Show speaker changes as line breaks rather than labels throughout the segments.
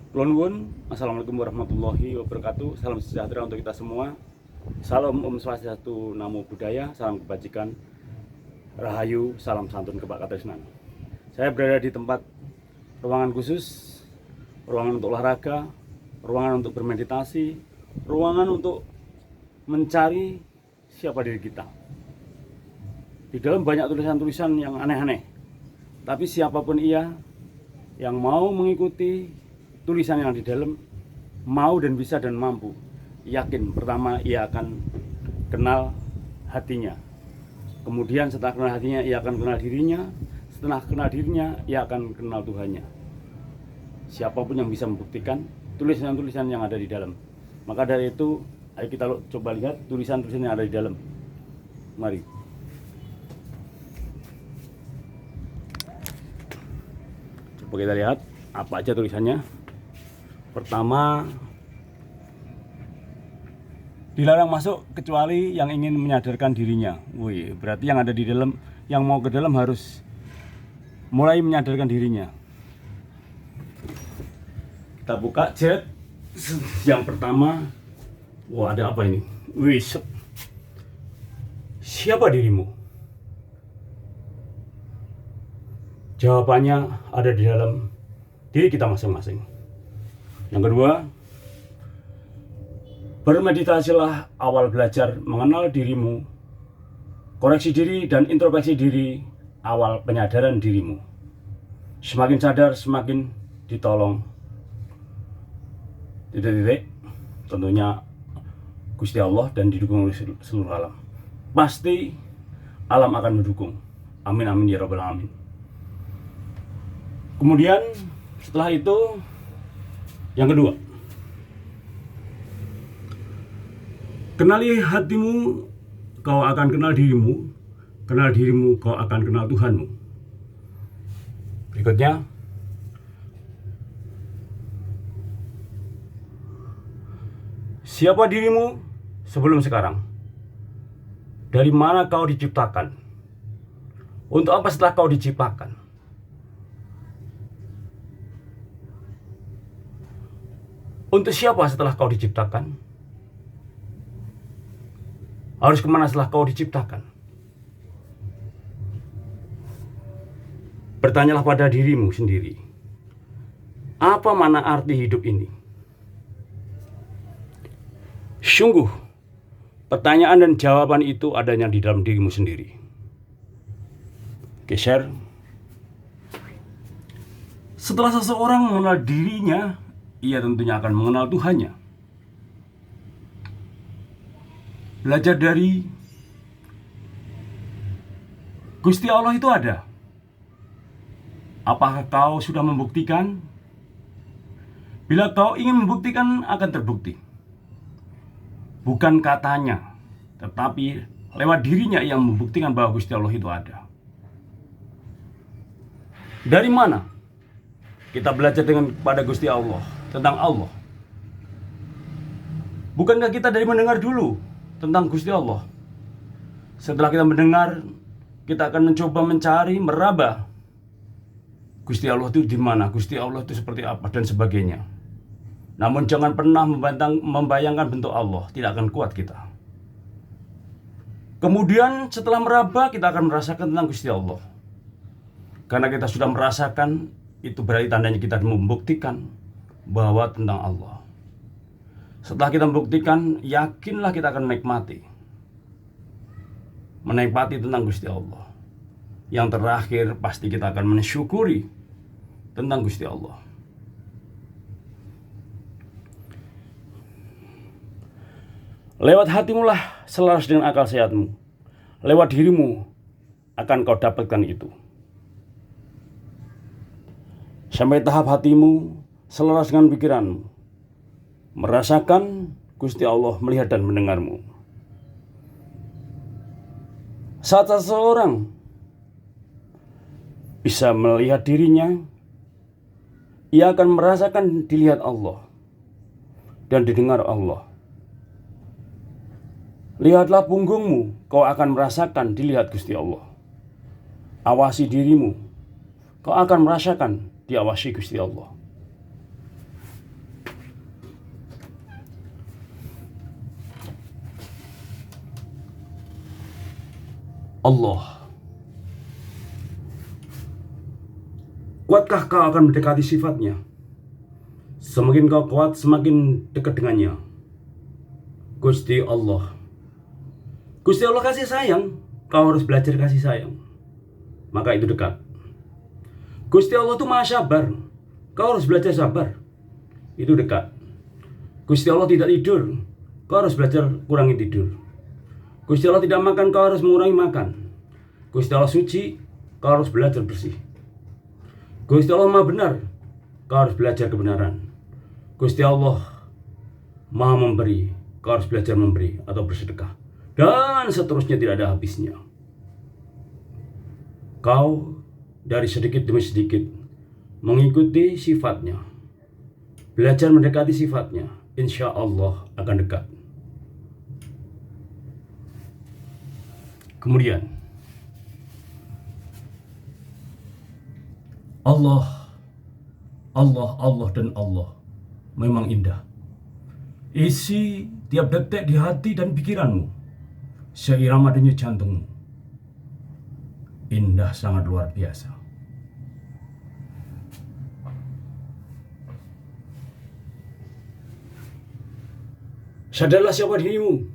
Kulon wun, assalamualaikum warahmatullahi wabarakatuh. Salam sejahtera untuk kita semua. Salam Om Swastiastu, Namo Buddhaya, salam kebajikan, Rahayu, salam santun Kebak Katresnan. Saya berada di tempat ruangan khusus, ruangan untuk olahraga, ruangan untuk bermeditasi, ruangan untuk mencari siapa diri kita. Di dalam banyak tulisan-tulisan yang aneh-aneh, tapi siapapun ia yang mau mengikuti tulisan yang di dalam, mau dan bisa dan mampu, yakin pertama ia akan kenal hatinya. Kemudian setelah kenal hatinya, ia akan kenal dirinya. Setelah kenal dirinya, ia akan kenal Tuhannya. Siapapun yang bisa membuktikan tulisan-tulisan yang ada di dalam. Maka dari itu, ayo kita coba lihat tulisan-tulisan yang ada di dalam. Mari. Coba kita lihat apa aja tulisannya. Pertama, dilarang masuk kecuali yang ingin menyadarkan dirinya. Wih, berarti yang ada di dalam, yang mau ke dalam harus mulai menyadarkan dirinya. Kita buka chat. Yang pertama, wah, ada apa ini? Wih, siapa dirimu? Jawabannya ada di dalam diri kita masing-masing. Yang kedua, bermeditasilah awal belajar mengenal dirimu, koreksi diri dan introspeksi diri awal penyadaran dirimu. Semakin sadar, semakin ditolong. Titik-titik, tentunya Gusti Allah dan didukung oleh seluruh alam. Pasti alam akan mendukung. Amin amin ya rabbal alamin. Kemudian setelah itu, yang kedua, kenali hatimu, kau akan kenal dirimu. Kenal dirimu, kau akan kenal Tuhanmu. Berikutnya, siapa dirimu sebelum sekarang? Dari mana kau diciptakan? Untuk apa setelah kau diciptakan? Untuk siapa setelah kau diciptakan? Harus kemana setelah kau diciptakan? Bertanyalah pada dirimu sendiri. Apa mana arti hidup ini? Sungguh, pertanyaan dan jawaban itu adanya di dalam dirimu sendiri. Oke, share. Setelah seseorang mengenal dirinya, ia tentunya akan mengenal Tuhannya. Belajar dari Gusti Allah itu ada. Apakah kau sudah membuktikan? Bila kau ingin membuktikan, akan terbukti. Bukan katanya, tetapi lewat dirinya yang membuktikan bahwa Gusti Allah itu ada. Dari mana kita belajar pada Gusti Allah, tentang Allah? Bukankah kita dari mendengar dulu tentang Gusti Allah? Setelah kita mendengar, kita akan mencoba mencari, meraba Gusti Allah itu di mana, Gusti Allah itu seperti apa, dan sebagainya. Namun jangan pernah membayangkan bentuk Allah, tidak akan kuat kita. Kemudian setelah meraba, kita akan merasakan tentang Gusti Allah. Karena kita sudah merasakan, itu berarti tandanya kita membuktikan bahwa tentang Allah. Setelah kita membuktikan, yakinlah kita akan menikmati tentang Gusti Allah. Yang terakhir, pasti kita akan mensyukuri tentang Gusti Allah. Lewat hatimu lah selaras dengan akal sehatmu. Lewat dirimu akan kau dapatkan itu. Sampai tahap hatimu selaras dengan pikiranmu, merasakan Gusti Allah melihat dan mendengarmu. Saat seseorang bisa melihat dirinya, ia akan merasakan dilihat Allah dan didengar Allah. Lihatlah punggungmu, kau akan merasakan dilihat Gusti Allah. Awasi dirimu, kau akan merasakan diawasi Gusti Allah. Allah. Kuatkah kau akan mendekati sifatnya? Semakin kau kuat, semakin dekat dengannya. Gusti Allah. Gusti Allah kasih sayang. Kau harus belajar kasih sayang. Maka itu dekat. Gusti Allah itu maha sabar. Kau harus belajar sabar. Itu dekat. Gusti Allah tidak tidur. Kau harus belajar kurangi tidur. Gusti Allah tidak makan. Kau harus mengurangi makan. Gusti Allah suci. Kau harus belajar bersih. Gusti Allah maha benar. Kau harus belajar kebenaran. Gusti Allah maha memberi. Kau harus belajar memberi atau bersedekah. Dan seterusnya tidak ada habisnya. Kau dari sedikit demi sedikit mengikuti sifatnya, belajar mendekati sifatnya, insya Allah akan dekat. Kemudian Allah dan Allah memang indah. Isi tiap detik di hati dan pikiranmu, seirama denyut jantungmu. Indah sangat luar biasa. Sadarlah siapa dirimu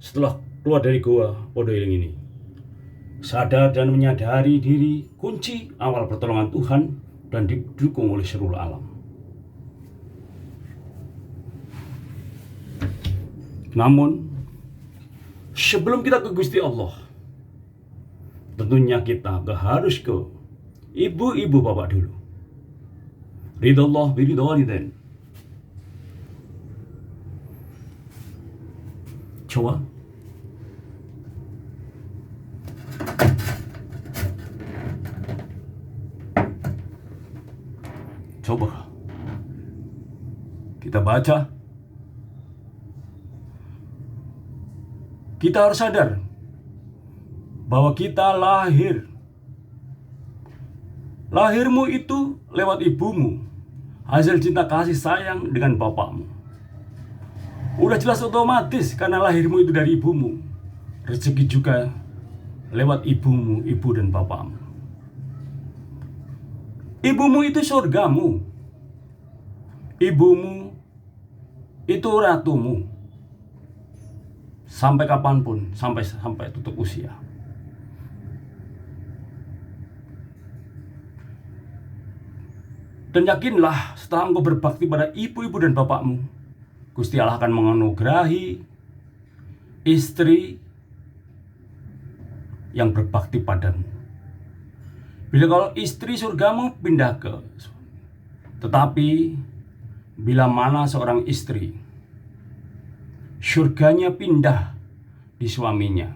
setelah keluar dari goa Podoiling ini. Sadar dan menyadari diri kunci awal pertolongan Tuhan dan didukung oleh seluruh alam. Namun sebelum kita ke Gusti Allah, tentunya kita harus ke ibu-ibu bapak dulu. Ridallah biridha walidain. Coba kita baca. Kita harus sadar bahwa kita lahir. Lahirmu itu lewat ibumu, hasil cinta kasih sayang dengan bapakmu. Udah jelas otomatis karena lahirmu itu dari ibumu. Rezeki juga lewat ibumu, ibu dan bapakmu. Ibumu itu surgamu. Ibumu itu ratumu. Sampai kapanpun, sampai tutup usia. Dan yakinlah setelah engkau berbakti pada ibu-ibu dan bapakmu, Gusti Allah akan menganugerahi istri yang berbakti padamu. Bila kalau istri surgamu pindah ke, tetapi bila mana seorang istri surganya pindah di suaminya,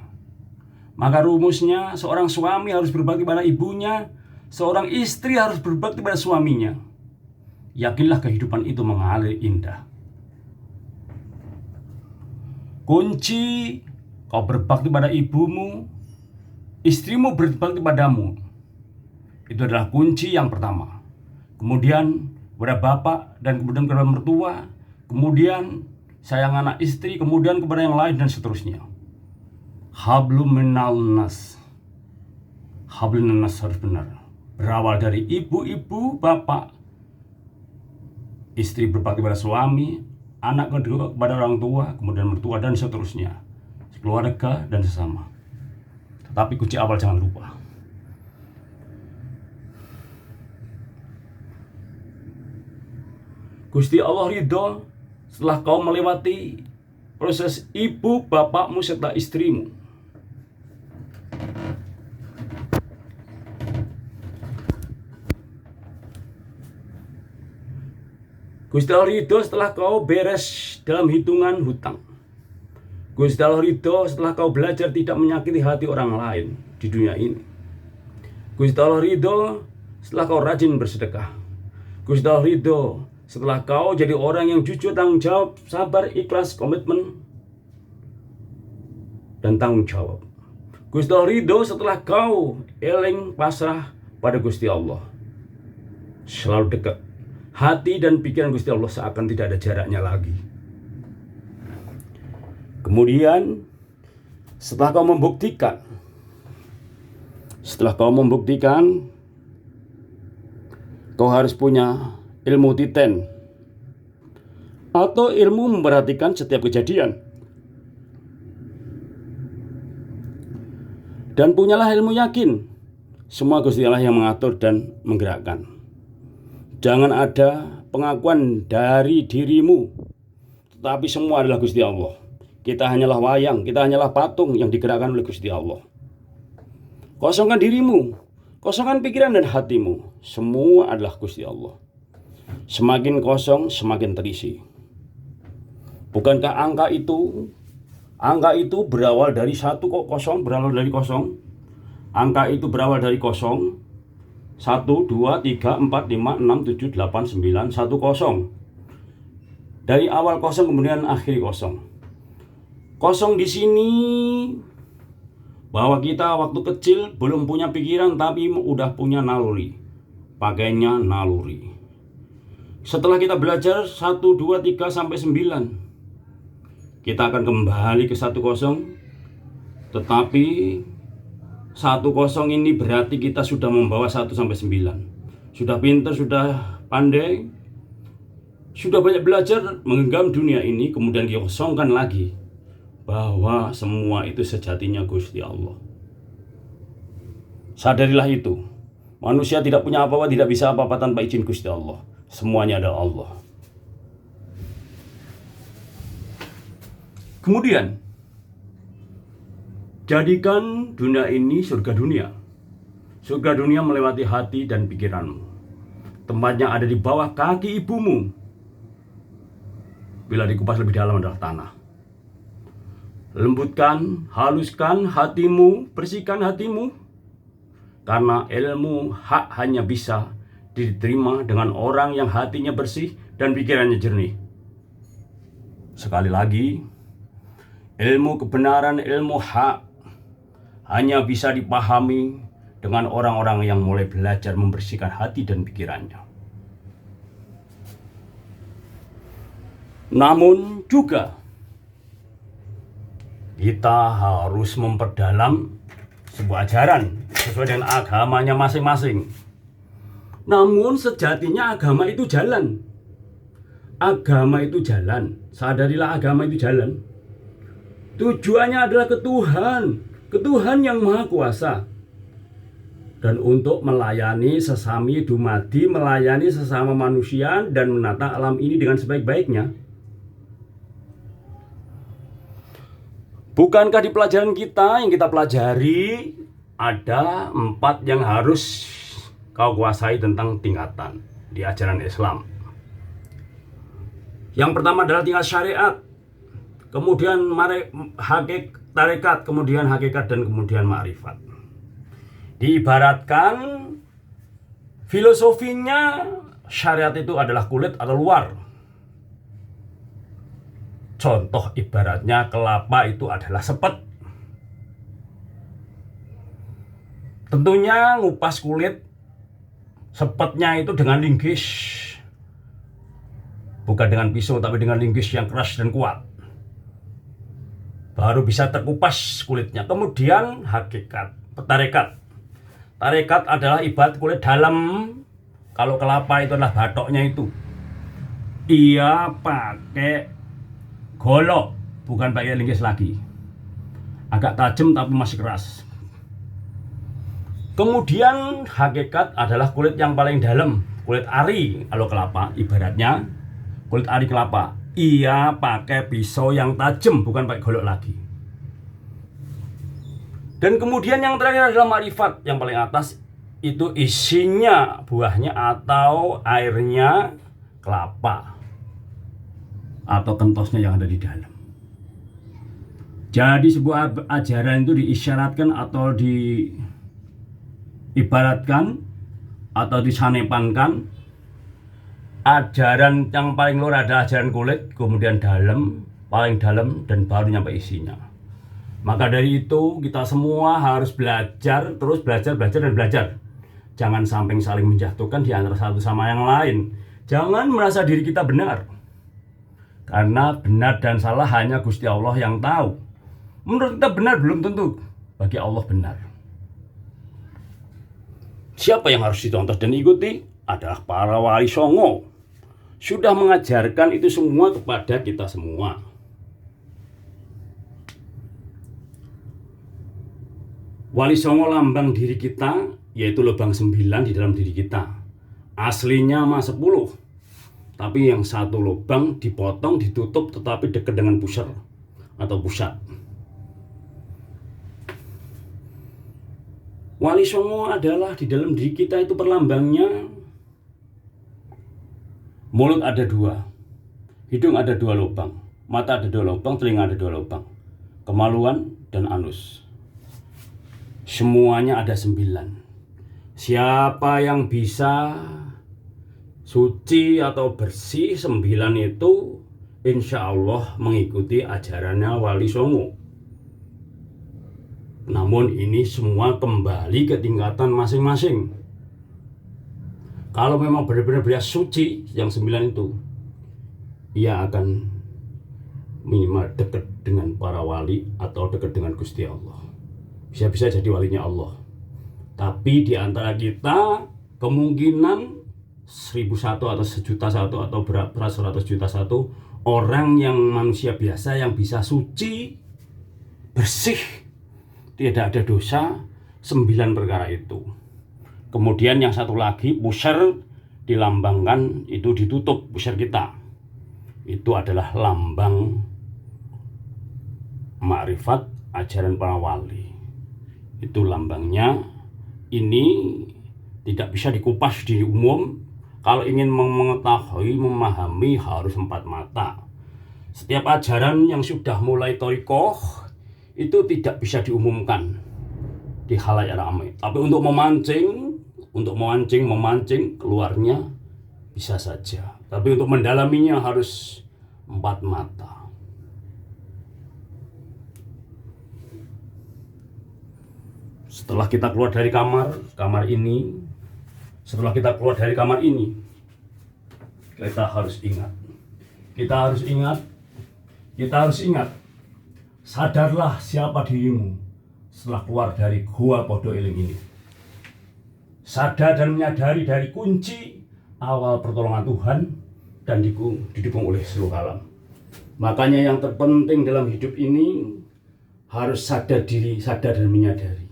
maka rumusnya seorang suami harus berbakti pada ibunya, seorang istri harus berbakti pada suaminya. Yakinlah kehidupan itu mengalir indah. Kunci kau berbakti pada ibumu, istrimu berbakti padamu, itu adalah kunci yang pertama. Kemudian kepada bapak dan kemudian kepada mertua, kemudian sayang anak istri, kemudian kepada yang lain dan seterusnya. Hablum minal nas. Hablum minal nas harus benar. Berawal dari ibu-ibu, bapak, istri berbakti pada suami, anak kedua kepada orang tua, kemudian mertua dan seterusnya. Keluarga dan sesama. Tetapi kunci awal jangan lupa. Gusti Allah ridho setelah kau melewati proses ibu, bapakmu, serta istrimu. Gusti Allah ridho setelah kau beres dalam hitungan hutang. Gusti Allah ridho setelah kau belajar tidak menyakiti hati orang lain di dunia ini. Gusti Allah ridho setelah kau rajin bersedekah. Gusti Allah ridho setelah kau jadi orang yang jujur, tanggung jawab, sabar, ikhlas, komitmen, dan tanggung jawab. Gusti Allah ridho setelah kau eling pasrah pada Gusti Allah. Selalu dekat. Hati dan pikiran Gusti Allah seakan tidak ada jaraknya lagi. Kemudian setelah kau membuktikan Setelah kau membuktikan, kau harus punya ilmu titen atau ilmu memperhatikan setiap kejadian. Dan punyalah ilmu yakin, semua Gusti Allah yang mengatur dan menggerakkan. Jangan ada pengakuan dari dirimu, tetapi semua adalah Gusti Allah. Kita hanyalah wayang, kita hanyalah patung yang digerakkan oleh Gusti Allah. Kosongkan dirimu, kosongkan pikiran dan hatimu, semua adalah Gusti Allah. Semakin kosong, semakin terisi. Bukankah angka itu berawal dari satu kok, kosong, berawal dari kosong. Angka itu berawal dari kosong. 1, 2, 3, 4, 5, 6, 7, 8, 9, 1 kosong. Dari awal kosong kemudian akhir kosong. Kosong di sini bahwa kita waktu kecil belum punya pikiran tapi udah punya naluri. Pakainya naluri. Setelah kita belajar 1, 2, 3 sampai 9, kita akan kembali ke 1 kosong. Tetapi 1 kosong ini berarti kita sudah membawa 1 sampai 9. Sudah pintar, sudah pandai, sudah banyak belajar menggenggam dunia ini, kemudian dikosongkan lagi. Bahwa semua itu sejatinya Gusti Allah. Sadarilah itu. Manusia tidak punya apa-apa, tidak bisa apa-apa tanpa izin Gusti Allah. Semuanya adalah Allah. Kemudian, jadikan dunia ini surga dunia. Surga dunia melewati hati dan pikiranmu. Tempatnya ada di bawah kaki ibumu. Bila dikupas lebih dalam adalah tanah. Lembutkan, haluskan hatimu, bersihkan hatimu. Karena ilmu hak hanya bisa diterima dengan orang yang hatinya bersih dan pikirannya jernih. Sekali lagi, ilmu kebenaran, ilmu hak hanya bisa dipahami dengan orang-orang yang mulai belajar membersihkan hati dan pikirannya. Namun juga kita harus memperdalam sebuah ajaran sesuai dengan agamanya masing-masing. Namun sejatinya agama itu jalan. Agama itu jalan. Sadarilah agama itu jalan. Tujuannya adalah ke Tuhan. Ke Tuhan yang Maha Kuasa. Dan untuk melayani sesami dumadi, melayani sesama manusia dan menata alam ini dengan sebaik-baiknya. Bukankah di pelajaran kita yang kita pelajari ada 4 yang harus kau kuasai tentang tingkatan di ajaran Islam. Yang pertama adalah tingkat syariat, kemudian tarekat, kemudian hakikat, dan kemudian ma'rifat. Diibaratkan filosofinya syariat itu adalah kulit atau luar. Contoh ibaratnya kelapa itu adalah sepet. Tentunya ngupas kulit sepetnya itu dengan linggis. Bukan dengan pisau tapi dengan linggis yang keras dan kuat. Baru bisa terkupas kulitnya. Kemudian hakikat, tarekat. Tarekat adalah ibarat kulit dalam. Kalau kelapa itu adalah batoknya itu. Dia pakai golok, bukan pakai linggis lagi. Agak tajam tapi masih keras. Kemudian hakikat adalah kulit yang paling dalam, kulit ari. Kalau kelapa ibaratnya kulit ari kelapa. Ia pakai pisau yang tajam, bukan pakai golok lagi. Dan kemudian yang terakhir adalah ma'rifat, yang paling atas itu isinya buahnya atau airnya kelapa atau kentosnya yang ada di dalam. Jadi sebuah ajaran itu diisyaratkan atau diibaratkan atau disanepankan. Ajaran yang paling luar adalah ajaran kulit, kemudian dalam, paling dalam, dan baru nyampe isinya. Maka dari itu kita semua harus belajar, terus belajar dan belajar. Jangan sampai saling menjatuhkan di antara satu sama yang lain. Jangan merasa diri kita benar. Karena benar dan salah hanya Gusti Allah yang tahu. Menurut kita benar belum tentu bagi Allah benar. Siapa yang harus dicontoh dan ikuti? Adalah para wali songo. Sudah mengajarkan itu semua kepada kita semua. Wali songo lambang diri kita, yaitu lubang 9 di dalam diri kita. Aslinya mah 10, tapi yang satu lubang dipotong, ditutup, tetapi dekat dengan pusar atau pusat. Wali songo adalah di dalam diri kita itu perlambangnya. Mulut ada 2, hidung ada 2 lubang, mata ada 2 lubang, telinga ada 2 lubang, kemaluan dan anus. Semuanya ada 9. Siapa yang bisa suci atau bersih 9 itu, insya Allah mengikuti ajarannya wali songo. Namun ini semua kembali ke tingkatan masing-masing. Kalau memang benar-benar suci yang 9 itu, ia akan minimal dekat dengan para wali atau dekat dengan Gusti Allah. Bisa-bisa jadi walinya Allah. Tapi di antara kita kemungkinan 1001 atau 1.000.001 atau berapa 100.000.001 orang yang manusia biasa yang bisa suci, bersih, tidak ada dosa, 9 perkara itu. Kemudian yang satu lagi, pusar dilambangkan, itu ditutup pusar kita. Itu adalah lambang makrifat ajaran para wali. Itu lambangnya. Ini tidak bisa dikupas di umum. Kalau ingin mengetahui, memahami harus 4 mata. Setiap ajaran yang sudah mulai thariqah itu tidak bisa diumumkan di khalayak ramai. Tapi untuk memancing keluarnya bisa saja. Tapi untuk mendalaminya harus 4 mata. Setelah kita keluar dari kamar ini, kita harus ingat, sadarlah siapa dirimu setelah keluar dari gua Pondok Eling ini. Sadar dan menyadari dari kunci awal pertolongan Tuhan dan didukung oleh seluruh alam. Makanya yang terpenting dalam hidup ini harus sadar diri, sadar dan menyadari.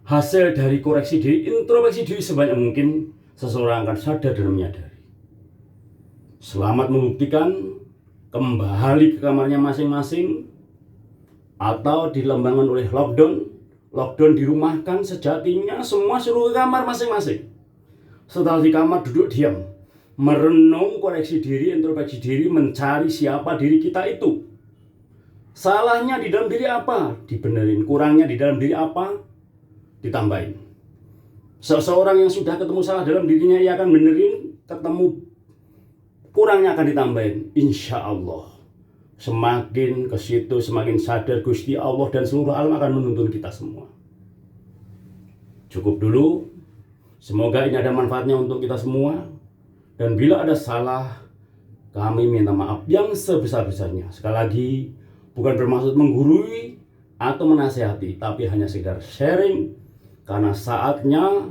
Hasil dari koreksi diri, introspeksi diri sebanyak mungkin, seseorang akan sadar dan menyadari. Selamat membuktikan, kembali ke kamarnya masing-masing, atau dilambangkan oleh lockdown dirumahkan, sejatinya semua suruh ke kamar masing-masing. Setelah di kamar duduk diam, merenung, koreksi diri, introspeksi diri, mencari siapa diri kita itu. Salahnya di dalam diri apa? Dibenerin. Kurangnya di dalam diri apa? Ditambahin. Seseorang yang sudah ketemu salah dalam dirinya, ia akan benerin. Ketemu kurangnya akan ditambahin. Insya Allah. Semakin ke situ, semakin sadar Gusti Allah dan seluruh alam akan menuntun kita semua. Cukup dulu. Semoga ini ada manfaatnya untuk kita semua. Dan bila ada salah, kami minta maaf yang sebesar-besarnya. Sekali lagi, bukan bermaksud menggurui atau menasihati, tapi hanya sekedar sharing. Karena saatnya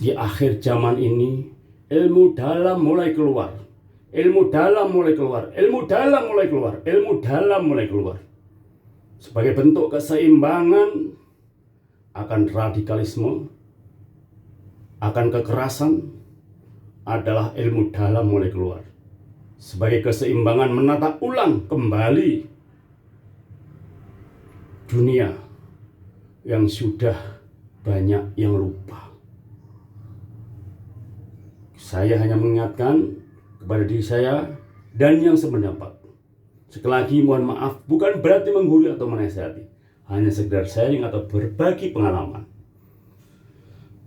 di akhir zaman ini, ilmu dalam mulai keluar. Sebagai bentuk keseimbangan akan radikalisme, akan kekerasan, adalah ilmu dalam mulai keluar. Sebagai keseimbangan menata ulang kembali dunia yang sudah banyak yang lupa. Saya hanya mengingatkan kepada diri saya dan yang sependapat. Sekali lagi mohon maaf, bukan berarti menggurui atau menasihati, hanya sekedar sharing atau berbagi pengalaman.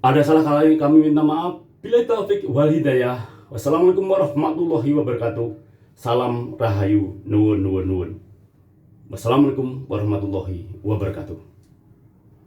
Ada salah kami minta maaf. Bila taufik wal hidayah. Wassalamualaikum warahmatullahi wabarakatuh. Salam rahayu, nuwun. Wassalamualaikum warahmatullahi wabarakatuh.